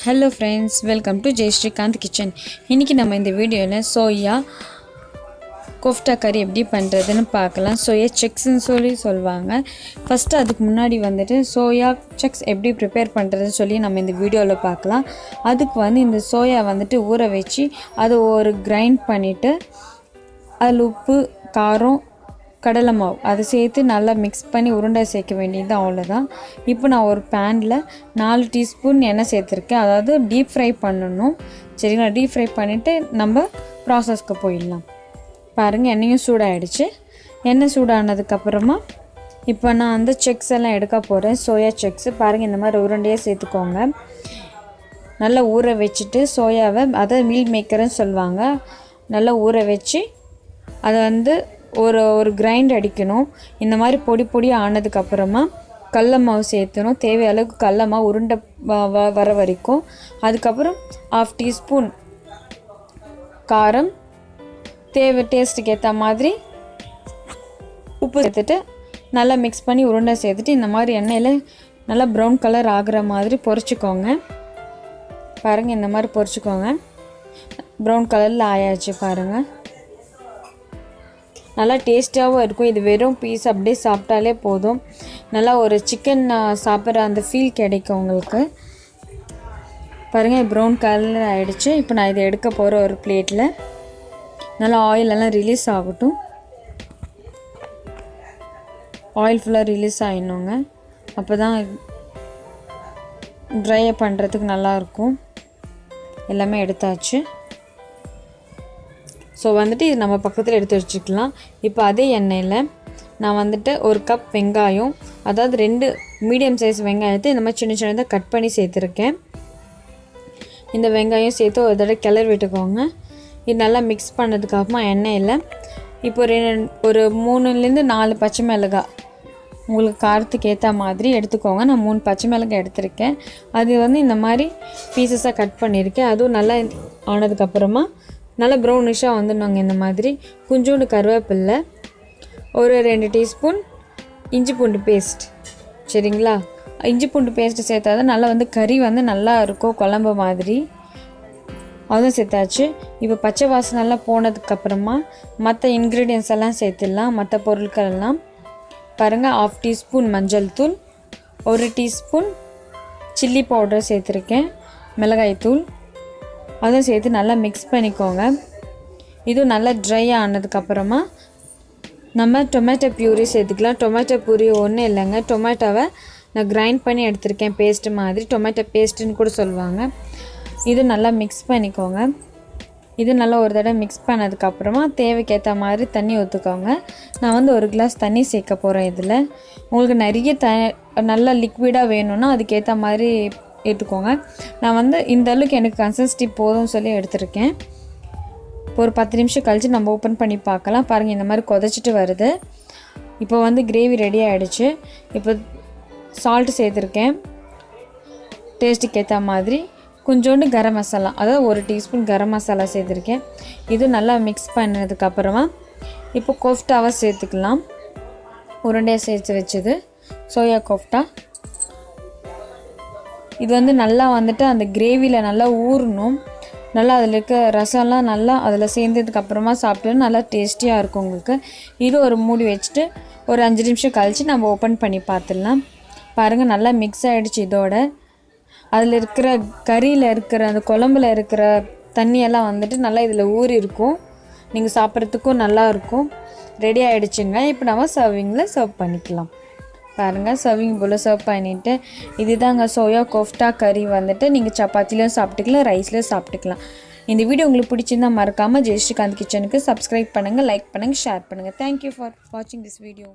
Hello friends, welcome to Jay Shrikant Kitchen. இன்னைக்கு நம்ம இந்த வீடியோல சோயா கோஃப்டா கறி எப்படி பண்றதுன்னு பார்க்கலாம். சோயா chicks னு சொல்வாங்க. ஃபர்ஸ்ட் அதுக்கு முன்னாடி வந்துட்டு சோயா chicks எப்படி prepare பண்றதுன்னு சொல்லி நம்ம இந்த வீடியோல பார்க்கலாம். அதுக்கு இந்த சோயா வந்துட்டு ஊற வெச்சி அது ஒரு கிரைண்ட் பண்ணிட்டு அதுல உப்பு, காரம், கடலை மாவு அதை சேர்த்து நல்லா மிக்ஸ் பண்ணி உருண்டை சேர்க்க வேண்டியது அவ்வளோதான். இப்போ நான் ஒரு பேனில் 4 டீஸ்பூன் எண்ணெய் சேர்த்துருக்கேன். அதாவது டீப் ஃப்ரை பண்ணணும். சரிங்களா? டீப் ஃப்ரை பண்ணிவிட்டு நம்ம ப்ராசஸ்க்கு போயிடலாம். பாருங்கள், எண்ணெயும் சூடாகிடுச்சு. எண்ணெய் சூடானதுக்கப்புறமா இப்போ நான் செக்ஸ் எல்லாம் எடுக்க போகிறேன். சோயா செக்ஸு பாருங்கள், இந்த மாதிரி உருண்டையாக சேர்த்துக்கோங்க. நல்லா ஊற வச்சுட்டு சோயாவை, அதை மீல் மேக்கர்னு சொல்லுவாங்க, நல்லா ஊற வச்சு அதை ஒரு கிரைண்ட் அடிக்கணும். இந்த மாதிரி பொடி பொடியாக ஆனதுக்கப்புறமா கடல மாவு சேர்த்தணும். தேவை அளவுக்கு கடல மாவு உருண்டை வர வரைக்கும். அதுக்கப்புறம் 1/2 டீஸ்பூன் காரம், தேவை டேஸ்ட்டுக்கு ஏற்ற மாதிரி உப்பு சேர்த்துட்டு நல்லா மிக்ஸ் பண்ணி உருண்டை சேர்த்துட்டு இந்த மாதிரி எண்ணெயில் நல்லா ப்ரௌன் கலர் ஆகிற மாதிரி பொரிச்சிக்கோங்க. பாருங்கள், இந்த மாதிரி பொரிச்சிக்கோங்க. ப்ரௌன் கலரில் ஆயாச்சு பாருங்கள். நல்லா டேஸ்ட்டாகவும் இருக்கும். இது வெறும் பீஸ் அப்படியே சாப்பிட்டாலே போதும். நல்லா ஒரு சிக்கன் சாப்பிட்ற அந்த ஃபீல் கிடைக்கும் உங்களுக்கு. பாருங்கள், ப்ரௌன் கலரில் ஆகிடுச்சு. இப்போ நான் இதை எடுக்க போகிற ஒரு பிளேட்டில். நல்லா ஆயிலெல்லாம் ரிலீஸ் ஆகட்டும். ஆயில் ஃபுல்லாக ரிலீஸ் ஆகிடணுங்க. அப்போ தான் ட்ரை பண்ணுறதுக்கு நல்லாயிருக்கும். எல்லாமே எடுத்தாச்சு. ஸோ இது நம்ம பக்கத்தில் எடுத்து வச்சுக்கலாம். இப்போ அதே எண்ணெயில் நான் ஒரு கப் வெங்காயம், அதாவது 2 மீடியம் சைஸ் வெங்காயத்தை இந்த மாதிரி சின்ன சின்னதாக கட் பண்ணி சேர்த்துருக்கேன். இந்த வெங்காயம் சேர்த்து ஒரு தடவை கிளறி விட்டுக்கோங்க. இது நல்லா மிக்ஸ் பண்ணதுக்கப்புறமா எண்ணெயில் இப்போ ஒரு 3லேருந்து 4 பச்சை மிளகாய் உங்களுக்கு காரத்துக்கு ஏற்ற மாதிரி எடுத்துக்கோங்க. நான் 3 பச்சை மிளகாய் எடுத்திருக்கேன். அது இந்த மாதிரி பீசஸாக கட் பண்ணியிருக்கேன். அதுவும் நல்லா ஆனதுக்கப்புறமா நல்லா ப்ரௌனிஷாக வந்துடுவாங்க. இந்த மாதிரி கொஞ்சோண்டு கருவேப்பில்லை, ஒரு 2 டீஸ்பூன் இஞ்சி பூண்டு பேஸ்ட். சரிங்களா? இஞ்சி பூண்டு பேஸ்ட்டு சேர்த்தா தான் நல்லா கறி நல்லா இருக்கும், குழம்பு மாதிரி. அதுவும் சேர்த்தாச்சு. இப்போ பச்சை வாசனைலாம் போனதுக்கப்புறமா மற்ற இன்க்ரீடியன்ஸ் எல்லாம் சேர்த்துடலாம். மற்ற பொருட்கள் எல்லாம் பாருங்கள். 1/2 டீஸ்பூன் மஞ்சள் தூள், 1 டீஸ்பூன் சில்லி பவுடர் சேர்த்துருக்கேன், மிளகாய் தூள், அதுவும் சேர்த்து நல்லா மிக்ஸ் பண்ணிக்கோங்க. இதுவும் நல்லா ட்ரை ஆனதுக்கப்புறமா நம்ம டொமேட்டோ பியூரி சேர்த்துக்கலாம். டொமேட்டோ பியூரி ஒன்றும் இல்லைங்க, டொமேட்டோவை நான் கிரைண்ட் பண்ணி எடுத்திருக்கேன், பேஸ்ட்டு மாதிரி. டொமேட்டோ பேஸ்ட்டுன்னு கூட சொல்லுவாங்க. இது நல்லா மிக்ஸ் பண்ணிக்கோங்க. இது நல்லா ஒரு தடவை மிக்ஸ் பண்ணதுக்கப்புறமா தேவைக்கேற்ற மாதிரி தண்ணி ஊற்றுக்கோங்க. நான் 1 கிளாஸ் தண்ணி சேர்க்க போகிறேன். இதில் உங்களுக்கு நிறைய நல்லா லிக்விடாக வேணும்னா அதுக்கேற்ற மாதிரி எடுத்துக்கோங்க. நான் இந்த அளவுக்கு எனக்கு கன்சிஸ்டன்சி போதும்னு சொல்லி எடுத்திருக்கேன். இப்போ ஒரு 10 நிமிஷம் கழித்து நம்ம ஓப்பன் பண்ணி பார்க்கலாம். பாருங்கள், இந்த மாதிரி கொதிச்சிட்டு வருது. இப்போ கிரேவி ரெடி ஆகிடுச்சு. இப்போ சால்ட்டு சேர்த்துருக்கேன், டேஸ்ட்டுக்கு ஏற்ற மாதிரி. கொஞ்சோண்டு கரம் மசாலா, அதாவது 1 டீஸ்பூன் கரம் மசாலா சேர்த்துருக்கேன். இது நல்லா மிக்ஸ் பண்ணதுக்கப்புறமா இப்போ கோஃப்டாவை சேர்த்துக்கலாம். உருண்டையாக சேர்த்து வச்சது சோயா கோஃப்டா. இது நல்லா அந்த கிரேவியில் நல்லா ஊறணும். நல்லா அதில் இருக்க ரசம்லாம் நல்லா அதில் சேர்ந்ததுக்கப்புறமா சாப்பிட்டு நல்லா டேஸ்டியாக இருக்கும் உங்களுக்கு. இது ஒரு மூடி வச்சுட்டு ஒரு 5 நிமிஷம் கழித்து நம்ம ஓப்பன் பண்ணி பார்த்துடலாம். பாருங்கள், நல்லா மிக்ஸ் ஆகிடுச்சு. இதோட அதில் இருக்கிற கறியில் இருக்கிற அந்த குழம்புல இருக்கிற தண்ணியெல்லாம் நல்லா இதில் ஊறி இருக்கும். நீங்கள் சாப்பிட்றதுக்கும் நல்லாயிருக்கும். ரெடி ஆகிடுச்சுங்க. இப்போ நம்ம சர்விங்கில் சர்வ் பண்ணிக்கலாம். பாருங்கள், சர்விங் போல் சர்வ் பண்ணிவிட்டு இதுதாங்க சோயா கோஃப்டா கறி. நீங்கள் சப்பாத்திலையும் சாப்பிட்டுக்கலாம், ரைஸ்லையும் சாப்பிட்டுக்கலாம். இந்த வீடியோ உங்களுக்கு பிடிச்சிருந்தால் மறக்காமல் ஜெய் ஸ்ரீகாந்த் கிச்சனுக்கு சப்ஸ்கிரைப் பண்ணுங்கள், லைக் பண்ணுங்கள், ஷேர் பண்ணுங்கள். தேங்க்யூ ஃபார் வாட்சிங் திஸ் வீடியோ.